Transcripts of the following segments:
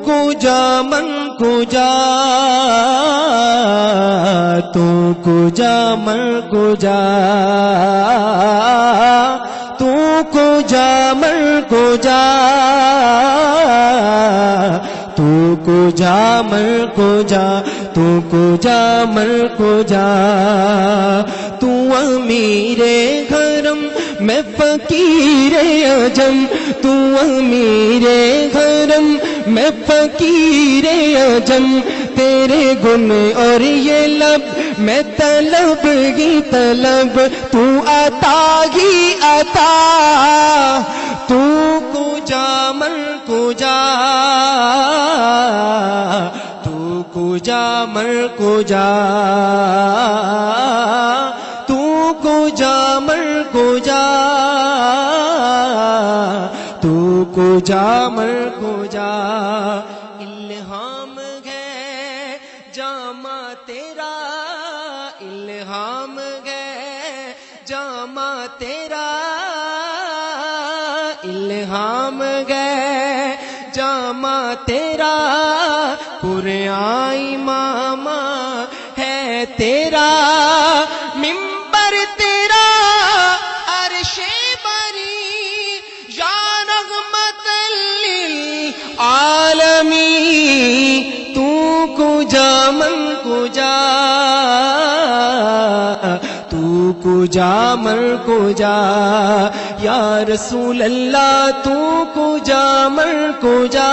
کجا من کجا تو کجا من کجا تو کجا من کجا تو کجا من کجا تو کجا من کجا تو امیر حرم میں فقیر عجم تو امیر حرم میں فقیر عجم تیرے گن اور یہ لب میں طلب ہی طلب تو عطا ہی عطا تو کجا من کجا تو کجا من کجا تو کجا من کجا تو کجا من کجا الہام ہے جامع تیرا الہام ہے جامع تیرا الہام ہے جامع تیرا پورے ماما ہے تیرا منبر تیرا عرش بری یا رحمت للعالمین تو کجا من کجا تو کجا من کجا یا رسول اللہ تو کجا من کجا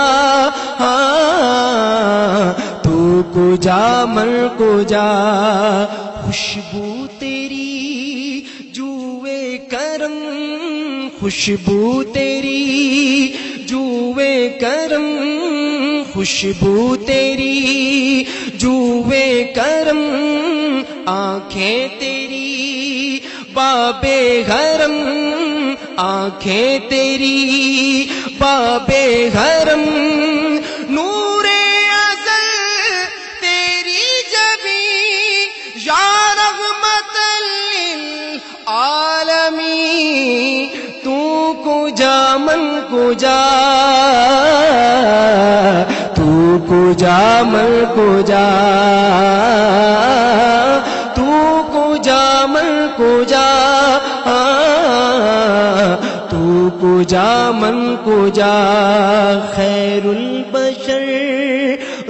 ہاں تو کجا من کجا خوشبو تیری جوئے کرم خوشبو تیری جوئے کرم خوشبو تیری جوئے کرم آنکھیں تیری باب حرم آنکھیں تیری باب حرم نور ازل تیری جبیں یا رحمت للعالمین تو کجا من کجا تو کجا من کجا تو کجا من کجا تو کجا من کجا خیر البشر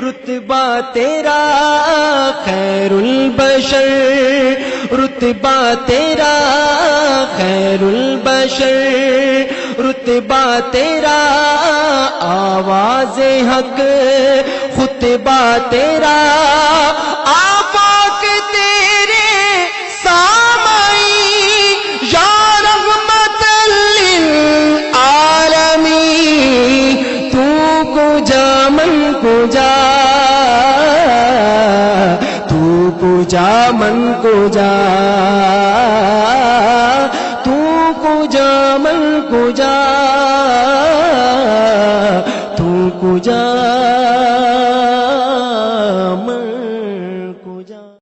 رتبہ تیرا خیر البشر رتبہ تیرا خیر البشر رتبہ تیرا آواز حق خطبہ تیرا آفاق تیرے سامعی یا رحمت للعالمین تو کجا من کجا تو کجا من کجا تو کجا من کجا تو کجا